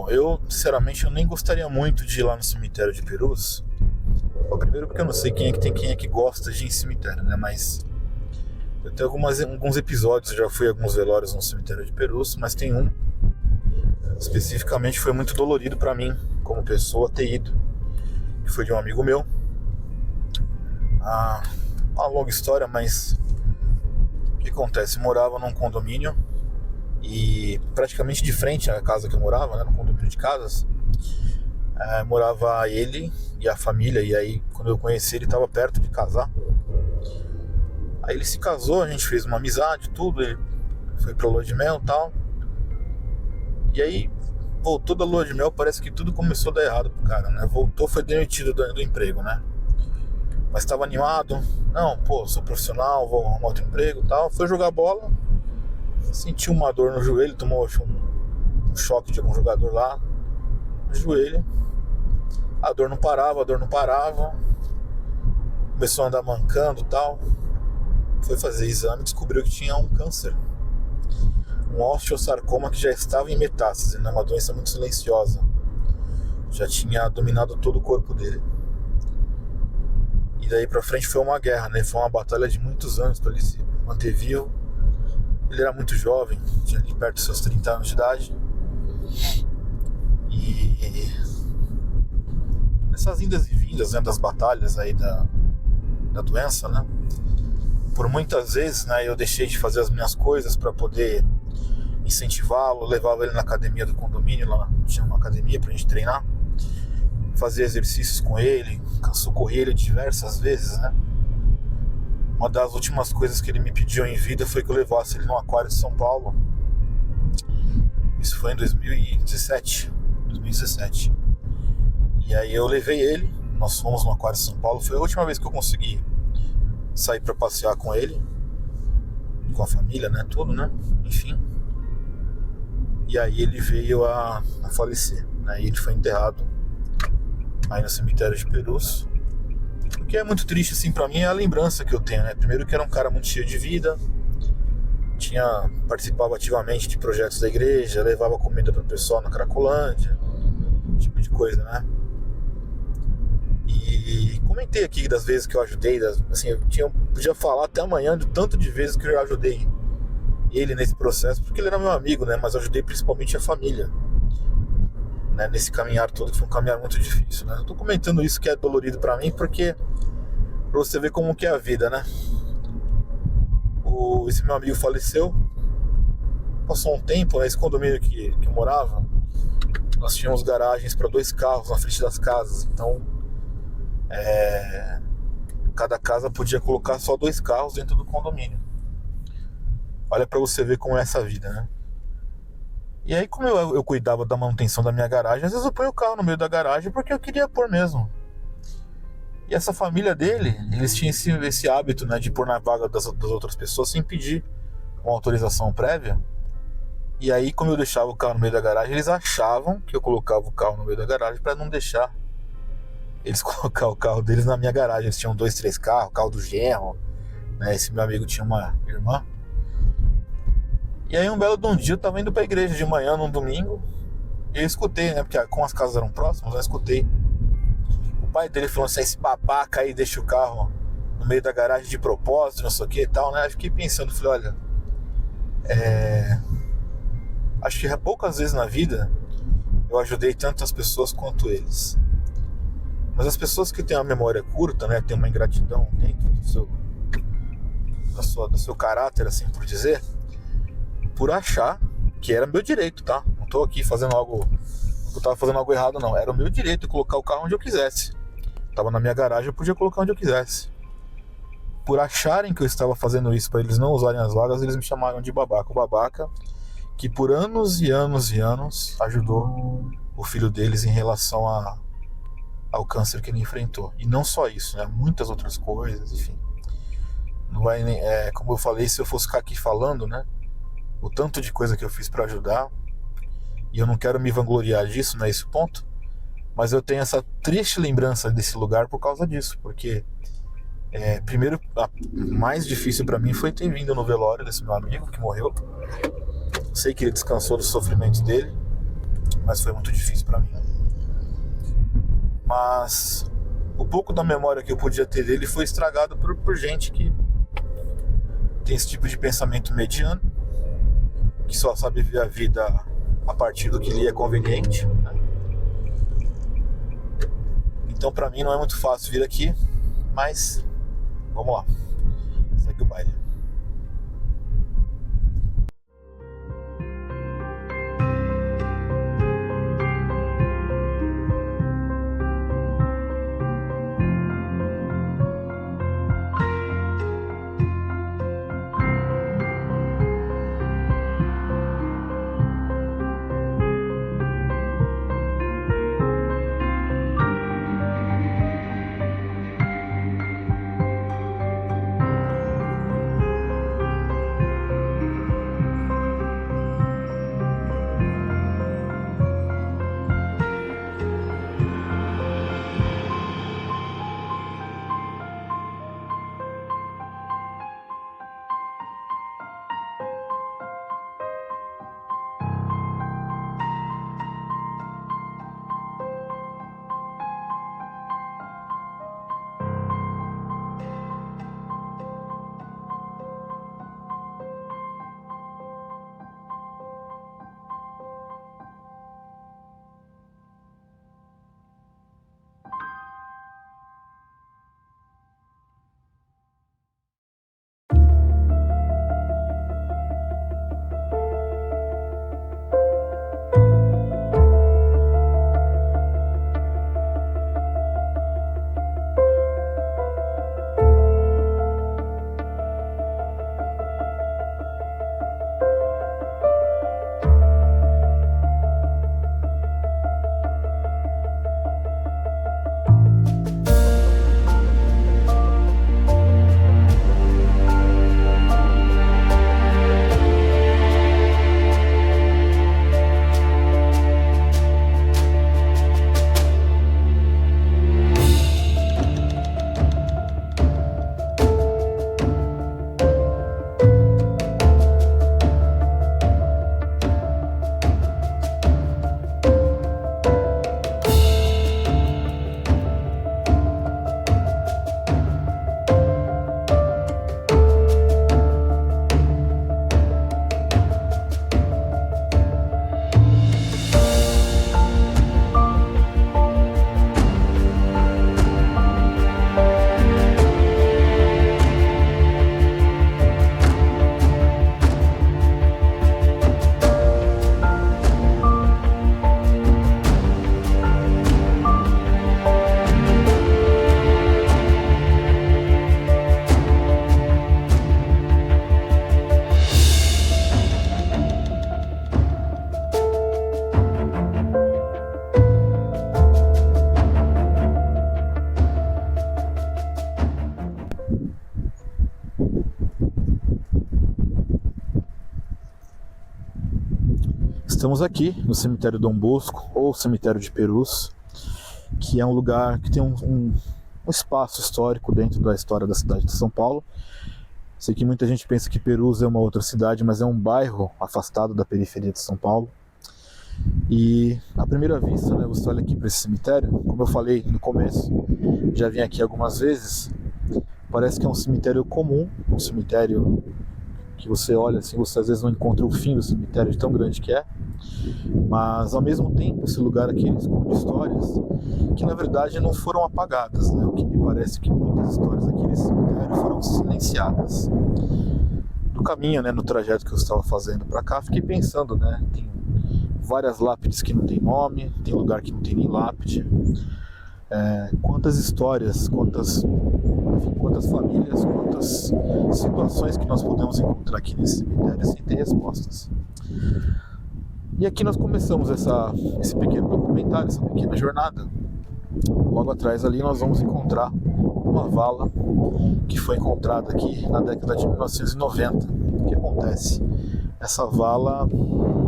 Bom, eu, sinceramente, eu nem gostaria muito de ir lá no cemitério de Perus. Bom, primeiro porque eu não sei quem é que gosta de ir em cemitério, né? Mas eu tenho alguns episódios, eu já fui a alguns velórios no cemitério de Perus, mas tem um, especificamente, foi muito dolorido pra mim, como pessoa, ter ido. Que foi de um amigo meu. Uma longa história, mas o que acontece? Eu morava num condomínio e praticamente de frente à casa que eu morava, né, no condomínio de casas, morava ele e a família. E aí, quando eu conheci ele, estava perto de casar. Aí ele se casou, a gente fez uma amizade, tudo. Ele foi pra lua de mel e tal. E aí voltou da lua de mel, parece que tudo começou a dar errado pro cara, né? Voltou, foi demitido do emprego, né? Mas estava animado. Não, pô, sou profissional, vou arrumar outro emprego e tal. Foi jogar bola, sentiu uma dor no joelho, tomou um choque de algum jogador lá no joelho. A dor não parava. Começou a andar mancando e tal. Foi fazer exame e descobriu que tinha um câncer. Um osteosarcoma que já estava em metástase, né? Uma doença muito silenciosa. Já tinha dominado todo o corpo dele. E daí pra frente foi uma guerra, né? Foi uma batalha de muitos anos para ele se manter vivo. Ele era muito jovem, tinha ali perto dos seus 30 anos de idade. E nessas indas e vindas, né, das batalhas aí da doença, né? Por muitas vezes, né, eu deixei de fazer as minhas coisas para poder incentivá-lo, levava ele na academia do condomínio, lá tinha uma academia pra gente treinar, fazia exercícios com ele, socorri ele diversas vezes, né? Uma das últimas coisas que ele me pediu em vida foi que eu levasse ele no aquário de São Paulo. Isso foi em 2017. E aí eu levei ele, nós fomos no aquário de São Paulo, foi a última vez que eu consegui sair pra passear com ele, com a família, né, tudo, né, enfim. E aí ele veio a falecer, né, e ele foi enterrado aí no cemitério de Perus. O que é muito triste, assim, pra mim é a lembrança que eu tenho, né, primeiro que era um cara muito cheio de vida, participava ativamente de projetos da igreja, levava comida pro pessoal na Cracolândia, tipo de coisa, né. E comentei aqui das vezes que eu ajudei, assim, eu podia falar até amanhã do tanto de vezes que eu ajudei ele nesse processo, porque ele era meu amigo, né? Mas eu ajudei principalmente a família, né? Nesse caminhar todo, que foi um caminhar muito difícil, né? Eu tô comentando isso que é dolorido pra mim, porque pra você ver como que é a vida, né? Esse meu amigo faleceu, passou um tempo, né? Esse condomínio que eu morava, nós tínhamos garagens para 2 carros na frente das casas, então cada casa podia colocar só 2 carros dentro do condomínio. Olha pra você ver como é essa vida, né? E aí, como eu cuidava da manutenção da minha garagem, às vezes eu ponho o carro no meio da garagem porque eu queria pôr mesmo. E essa família dele, eles tinham esse hábito, né, de pôr na vaga das outras pessoas sem pedir uma autorização prévia. E aí, como eu deixava o carro no meio da garagem, eles achavam que eu colocava o carro no meio da garagem pra não deixar eles colocar o carro deles na minha garagem. Eles tinham 2, 3 carros, carro do genro, né? Esse meu amigo tinha uma irmã. E aí um belo de um dia eu tava indo pra igreja de manhã, num domingo, e eu escutei, né? Porque como as casas eram próximas, eu escutei o pai dele falando assim: esse babaca aí deixa o carro no meio da garagem de propósito, não sei o que e tal, né? Eu fiquei pensando, falei, olha, acho que poucas vezes na vida eu ajudei tantas pessoas quanto eles. Mas as pessoas que têm uma memória curta, né, tem uma ingratidão dentro do seu caráter, assim por dizer, por achar que era meu direito, tá? Não tô aqui fazendo algo, eu tava fazendo algo errado, não. Era o meu direito colocar o carro onde eu quisesse. Tava na minha garagem, eu podia colocar onde eu quisesse. Por acharem que eu estava fazendo isso para eles não usarem as vagas, eles me chamaram de babaca. O babaca que por anos e anos e anos ajudou o filho deles em relação ao câncer que ele enfrentou. E não só isso, né? Muitas outras coisas, enfim. Não vai nem, como eu falei, se eu fosse ficar aqui falando, né, o tanto de coisa que eu fiz para ajudar, e eu não quero me vangloriar disso, não é esse o ponto, mas eu tenho essa triste lembrança desse lugar por causa disso, porque primeiro, a mais difícil para mim foi ter vindo no velório desse meu amigo que morreu. Sei que ele descansou dos sofrimentos dele, mas foi muito difícil para mim. Mas o pouco da memória que eu podia ter dele foi estragado por gente que tem esse tipo de pensamento mediano, que só sabe ver a vida a partir do que lhe é conveniente, né? Então pra mim não é muito fácil vir aqui, mas vamos lá, segue o baile. Estamos aqui no cemitério Dom Bosco, ou cemitério de Perus, que é um lugar que tem um espaço histórico dentro da história da cidade de São Paulo. Sei que muita gente pensa que Perus é uma outra cidade, mas é um bairro afastado da periferia de São Paulo. E à primeira vista, né, você olha aqui para esse cemitério, como eu falei no começo, já vim aqui algumas vezes, parece que é um cemitério comum, um cemitério que você olha assim, você às vezes não encontra o fim do cemitério de tão grande que é, mas ao mesmo tempo esse lugar aqui esconde histórias que na verdade não foram apagadas, né? O que me parece que muitas histórias aqui nesse cemitério foram silenciadas. No caminho, né, no trajeto que eu estava fazendo para cá, fiquei pensando, né, tem várias lápides que não tem nome, tem lugar que não tem nem lápide. Quantas histórias, quantas famílias, quantas situações que nós podemos encontrar aqui nesse cemitério sem ter respostas. E aqui nós começamos esse pequeno documentário, essa pequena jornada. Logo atrás ali nós vamos encontrar uma vala que foi encontrada aqui na década de 1990. O que acontece? Essa vala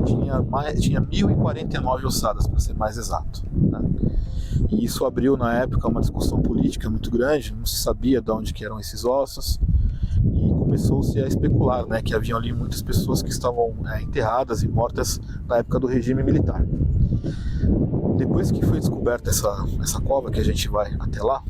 tinha 1.049 ossadas, para ser mais exato, né? E isso abriu na época uma discussão política muito grande, não se sabia de onde que eram esses ossos, e começou-se a especular, né, que haviam ali muitas pessoas que estavam enterradas e mortas na época do regime militar. Depois que foi descoberta essa cova, que a gente vai até lá,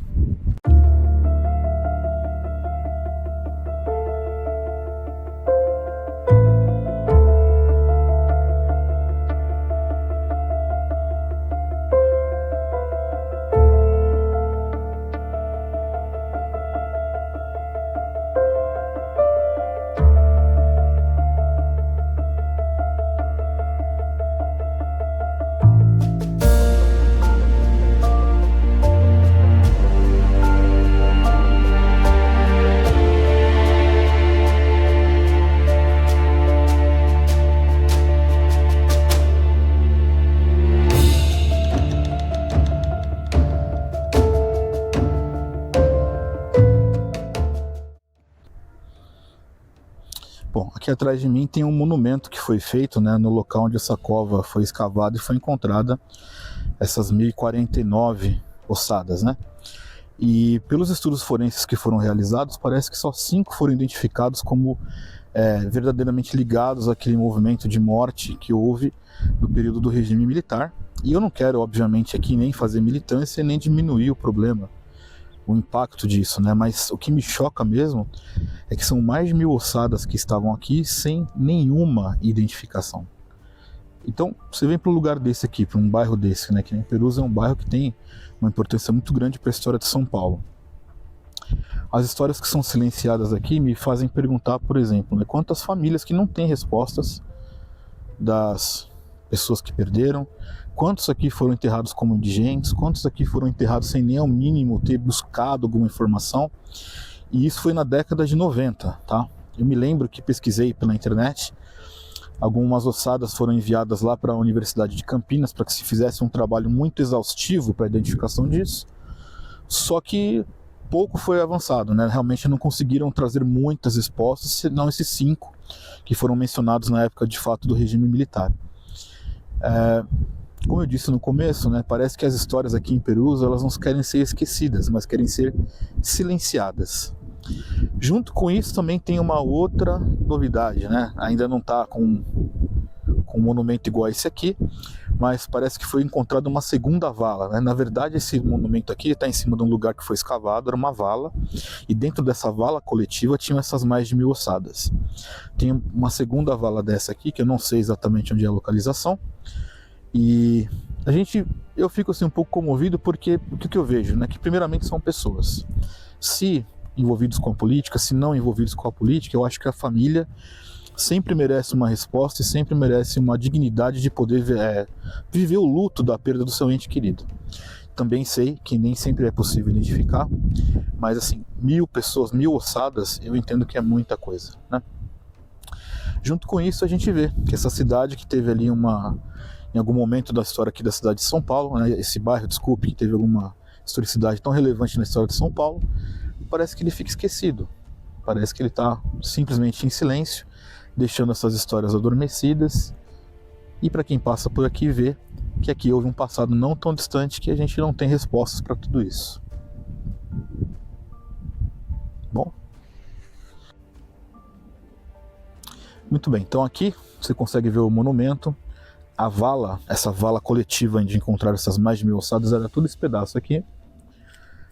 bom, aqui atrás de mim tem um monumento que foi feito, né, no local onde essa cova foi escavada e foi encontrada essas 1049 ossadas, né? E pelos estudos forenses que foram realizados, parece que só 5 foram identificados como verdadeiramente ligados àquele movimento de morte que houve no período do regime militar. E eu não quero, obviamente, aqui nem fazer militância, nem diminuir o problema, o impacto disso, né? Mas o que me choca mesmo é que são mais de 1000 ossadas que estavam aqui sem nenhuma identificação. Então, você vem para um lugar desse aqui, para um bairro desse, né? Que nem Perus é um bairro que tem uma importância muito grande para a história de São Paulo. As histórias que são silenciadas aqui me fazem perguntar, por exemplo, né, quantas famílias que não têm respostas das pessoas que perderam, quantos aqui foram enterrados como indigentes, quantos aqui foram enterrados sem nem ao mínimo ter buscado alguma informação. E isso foi na década de 90, tá? Eu me lembro que pesquisei pela internet, algumas ossadas foram enviadas lá para a Universidade de Campinas para que se fizesse um trabalho muito exaustivo para a identificação disso, só que pouco foi avançado, né? Realmente não conseguiram trazer muitas respostas, senão esses 5 que foram mencionados na época de fato do regime militar. Como eu disse no começo, né, parece que as histórias aqui em Perus, elas não querem ser esquecidas, mas querem ser silenciadas. Junto com isso também tem uma outra novidade, né? Ainda não está com um monumento igual a esse aqui, mas parece que foi encontrada uma segunda vala, né? Na verdade, esse monumento aqui está em cima de um lugar que foi escavado, era uma vala, e dentro dessa vala coletiva tinham essas mais de 1000 ossadas. Tem uma segunda vala dessa aqui, que eu não sei exatamente onde é a localização, e eu fico assim um pouco comovido porque o que eu vejo, né? Que primeiramente são pessoas. Se envolvidos com a política, se não envolvidos com a política, eu acho que a família sempre merece uma resposta e sempre merece uma dignidade de poder viver o luto da perda do seu ente querido. Também sei que nem sempre é possível identificar, mas assim, 1000 pessoas, 1000 ossadas, eu entendo que é muita coisa, né? Junto com isso, a gente vê que essa cidade que teve ali em algum momento da história aqui da cidade de São Paulo, né, esse bairro, desculpe, que teve alguma historicidade tão relevante na história de São Paulo, parece que ele fica esquecido. Parece que ele está simplesmente em silêncio, deixando essas histórias adormecidas. E para quem passa por aqui vê que aqui houve um passado não tão distante que a gente não tem respostas para tudo isso. Bom, muito bem, então aqui você consegue ver o monumento. A vala, essa vala coletiva de encontrar essas mais de 1000 ossadas, era tudo esse pedaço aqui.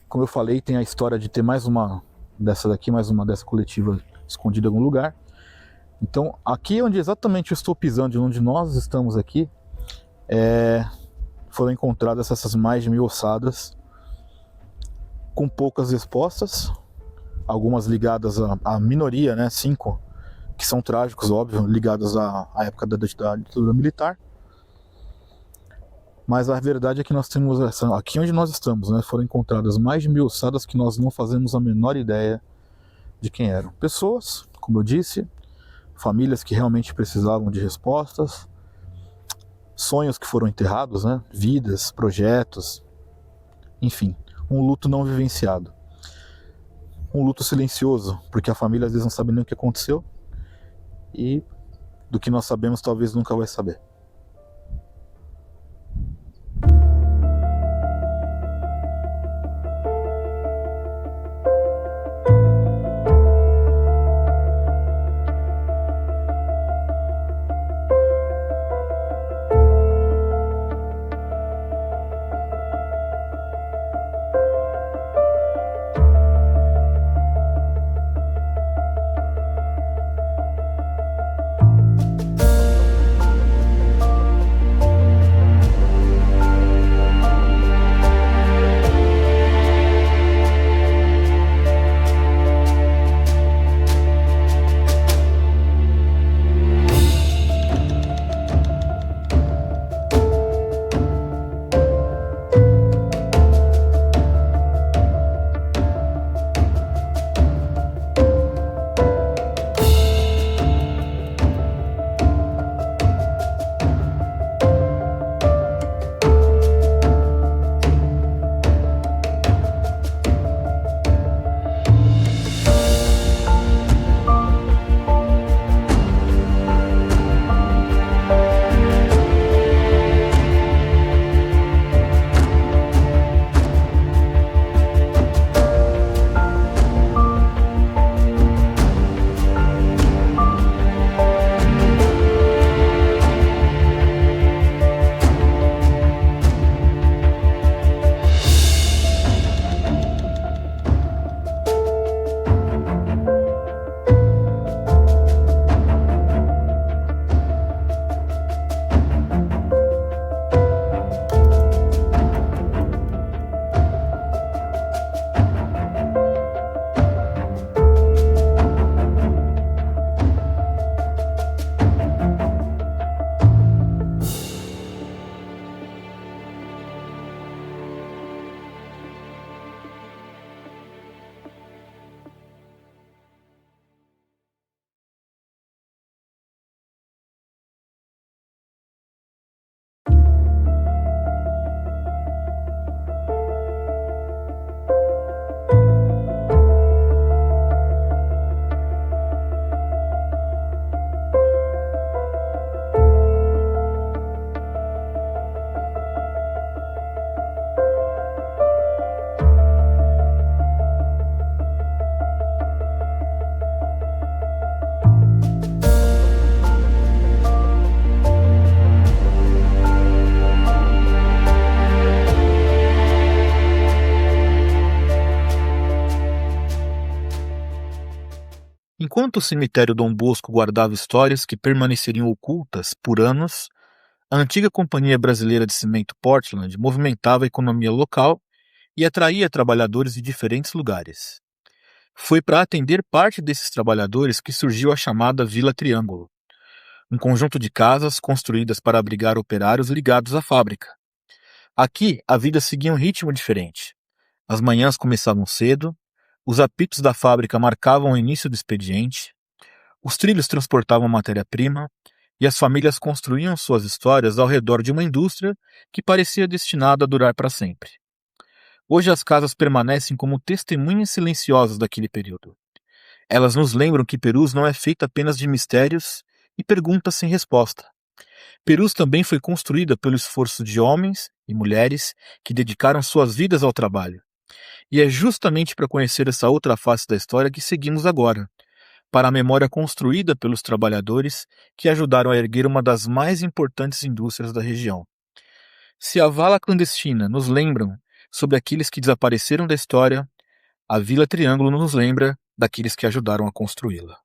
Como eu falei, tem a história de ter mais uma dessa daqui, mais uma dessa coletiva escondida em algum lugar. Então, aqui onde exatamente eu estou pisando, onde nós estamos aqui, foram encontradas essas mais de 1000 ossadas, com poucas respostas, algumas ligadas à minoria, né, 5, que são trágicos, óbvio, ligadas à época da ditadura militar. Mas a verdade é que nós temos aqui onde nós estamos, né, foram encontradas mais de 1000 ossadas que nós não fazemos a menor ideia de quem eram. Pessoas, como eu disse, famílias que realmente precisavam de respostas, sonhos que foram enterrados, né, vidas, projetos, enfim, um luto não vivenciado. Um luto silencioso, porque a família às vezes não sabe nem o que aconteceu e do que nós sabemos talvez nunca vai saber. Enquanto o cemitério Dom Bosco guardava histórias que permaneceriam ocultas por anos, a antiga Companhia Brasileira de Cimento Portland movimentava a economia local e atraía trabalhadores de diferentes lugares. Foi para atender parte desses trabalhadores que surgiu a chamada Vila Triângulo, um conjunto de casas construídas para abrigar operários ligados à fábrica. Aqui, a vida seguia um ritmo diferente. As manhãs começavam cedo, os apitos da fábrica marcavam o início do expediente, os trilhos transportavam matéria-prima e as famílias construíam suas histórias ao redor de uma indústria que parecia destinada a durar para sempre. Hoje as casas permanecem como testemunhas silenciosas daquele período. Elas nos lembram que Perus não é feita apenas de mistérios e perguntas sem resposta. Perus também foi construída pelo esforço de homens e mulheres que dedicaram suas vidas ao trabalho. E é justamente para conhecer essa outra face da história que seguimos agora, para a memória construída pelos trabalhadores que ajudaram a erguer uma das mais importantes indústrias da região. Se a vala clandestina nos lembram sobre aqueles que desapareceram da história, a Vila Triângulo nos lembra daqueles que ajudaram a construí-la.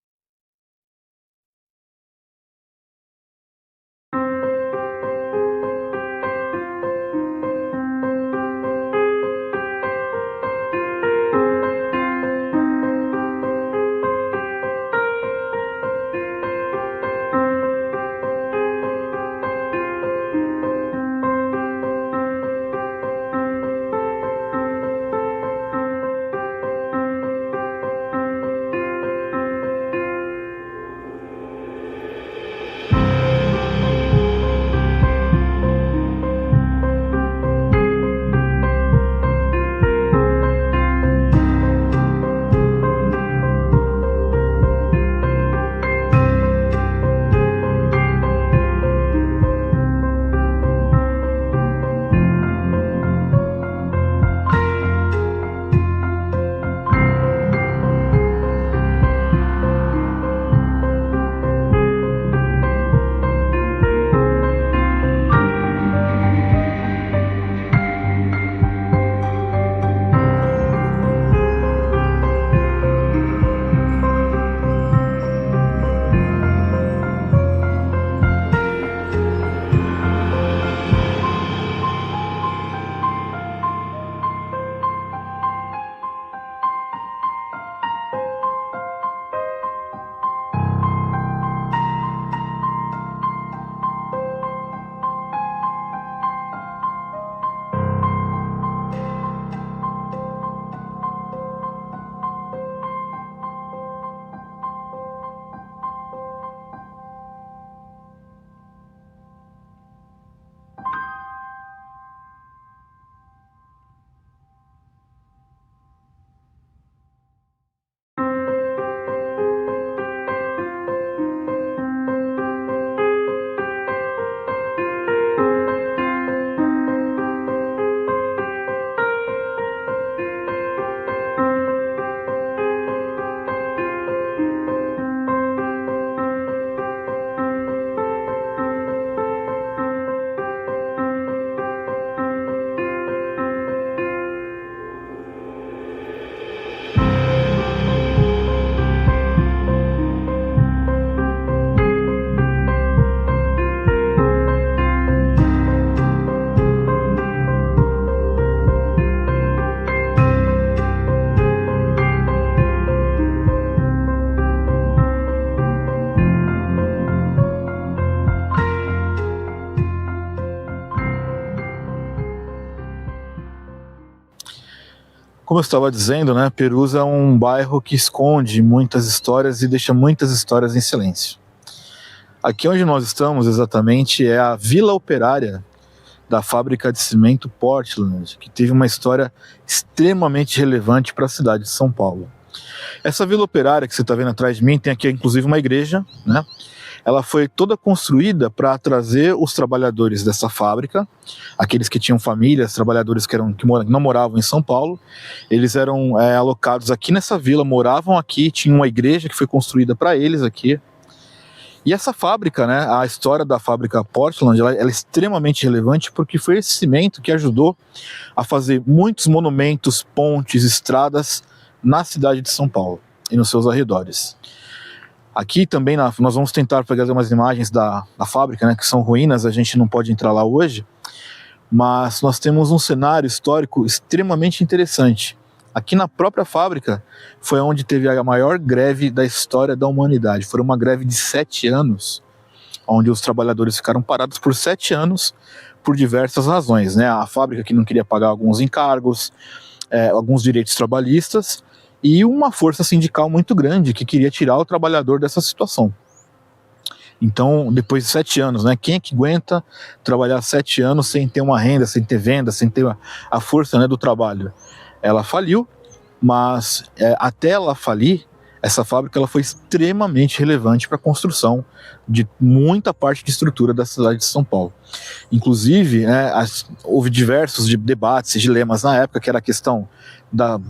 Como eu estava dizendo, né, Perus é um bairro que esconde muitas histórias e deixa muitas histórias em silêncio. Aqui onde nós estamos exatamente é a Vila Operária da fábrica de cimento Portland, que teve uma história extremamente relevante para a cidade de São Paulo. Essa Vila Operária que você está vendo atrás de mim tem aqui inclusive uma igreja, né? Ela foi toda construída para trazer os trabalhadores dessa fábrica, aqueles que tinham famílias, trabalhadores que não moravam em São Paulo, eles eram alocados aqui nessa vila, moravam aqui, tinha uma igreja que foi construída para eles aqui. E essa fábrica, né, a história da fábrica Portland, ela é extremamente relevante porque foi esse cimento que ajudou a fazer muitos monumentos, pontes, estradas na cidade de São Paulo e nos seus arredores. Aqui também nós vamos tentar pegar umas imagens da fábrica, né, que são ruínas, a gente não pode entrar lá hoje, mas nós temos um cenário histórico extremamente interessante. Aqui na própria fábrica foi onde teve a maior greve da história da humanidade. Foi uma greve de 7 anos, onde os trabalhadores ficaram parados por 7 anos por diversas razões, né? A fábrica que não queria pagar alguns encargos, alguns direitos trabalhistas, e uma força sindical muito grande que queria tirar o trabalhador dessa situação. Então, depois de 7 anos, né, quem é que aguenta trabalhar 7 anos sem ter uma renda, sem ter venda, sem ter a força, né, do trabalho? Ela faliu, mas até ela falir, essa fábrica ela foi extremamente relevante para a construção de muita parte de estrutura da cidade de São Paulo. Inclusive, houve diversos debates e dilemas na época, que era a questão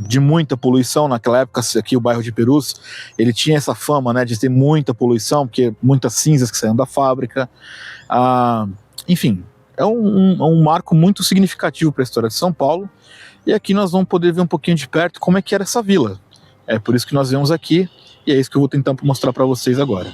de muita poluição. Naquela época, aqui o bairro de Perus, ele tinha essa fama, né, de ter muita poluição, porque muitas cinzas que saíam da fábrica. Enfim, é um marco muito significativo para a história de São Paulo. E aqui nós vamos poder ver um pouquinho de perto como é que era essa vila. É por isso que nós viemos aqui, e é isso que eu vou tentar mostrar para vocês agora.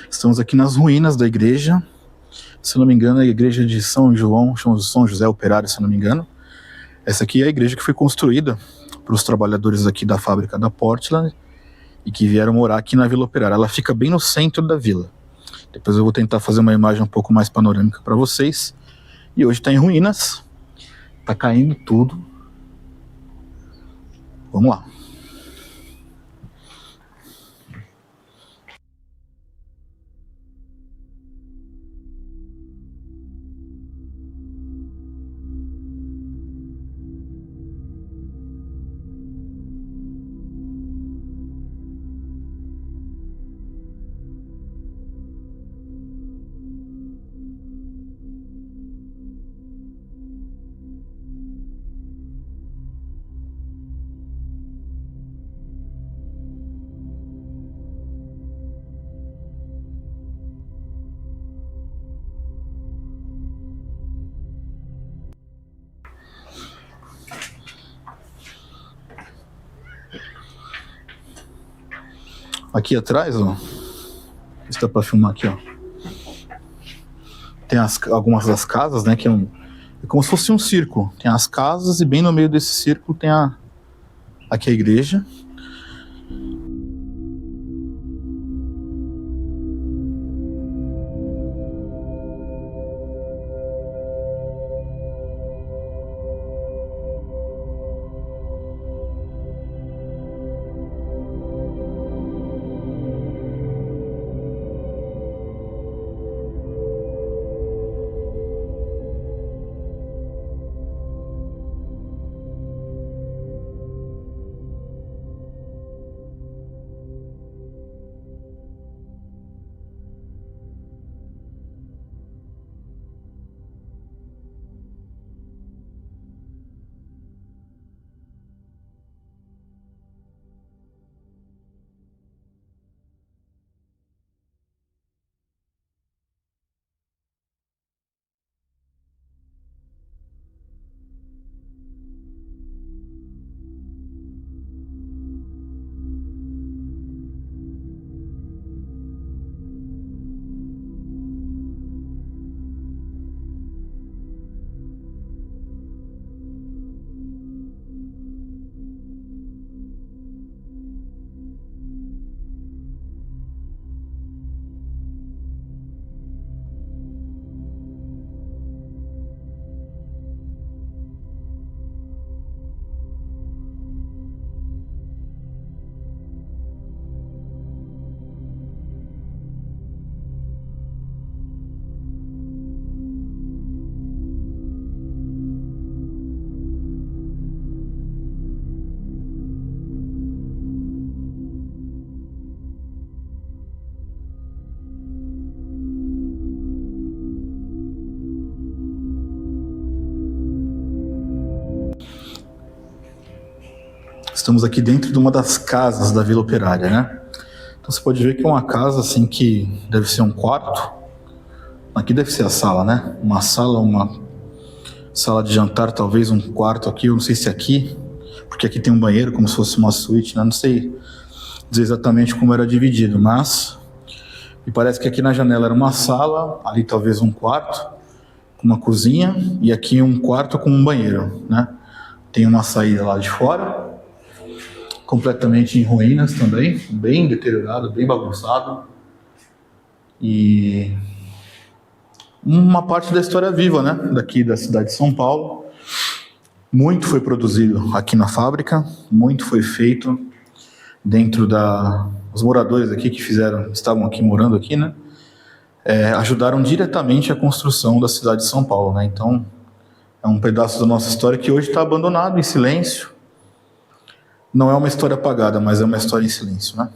Estamos aqui nas ruínas da igreja. Se eu não me engano, é a igreja de São João, São José Operário, se eu não me engano. Essa aqui é a igreja que foi construída para os trabalhadores aqui da fábrica da Portland e que vieram morar aqui na Vila Operária. Ela fica bem no centro da vila. Depois eu vou tentar fazer uma imagem um pouco mais panorâmica para vocês. E hoje está em ruínas. Está caindo tudo. Vamos lá. Aqui atrás, ó, se dá pra filmar aqui, ó, tem algumas das casas, né, que é como se fosse um círculo. Tem as casas e bem no meio desse círculo tem aqui a igreja. Estamos aqui dentro de uma das casas da Vila Operária, né? Então você pode ver que é uma casa assim que deve ser um quarto. Aqui deve ser a sala, né? Uma sala de jantar, talvez um quarto aqui, eu não sei se é aqui, porque aqui tem um banheiro como se fosse uma suíte, né? Não sei dizer exatamente como era dividido, mas me parece que aqui na janela era uma sala, ali talvez um quarto, com uma cozinha, e aqui um quarto com um banheiro, né? Tem uma saída lá de fora, completamente em ruínas também, bem deteriorado, bem bagunçado. E uma parte da história viva, né? Daqui da cidade de São Paulo. Muito foi produzido aqui na fábrica, muito foi feito dentro os moradores aqui que estavam aqui morando aqui, né? Ajudaram diretamente a construção da cidade de São Paulo, né? Então, é um pedaço da nossa história que hoje está abandonado, em silêncio. Não é uma história apagada, mas é uma história em silêncio, né?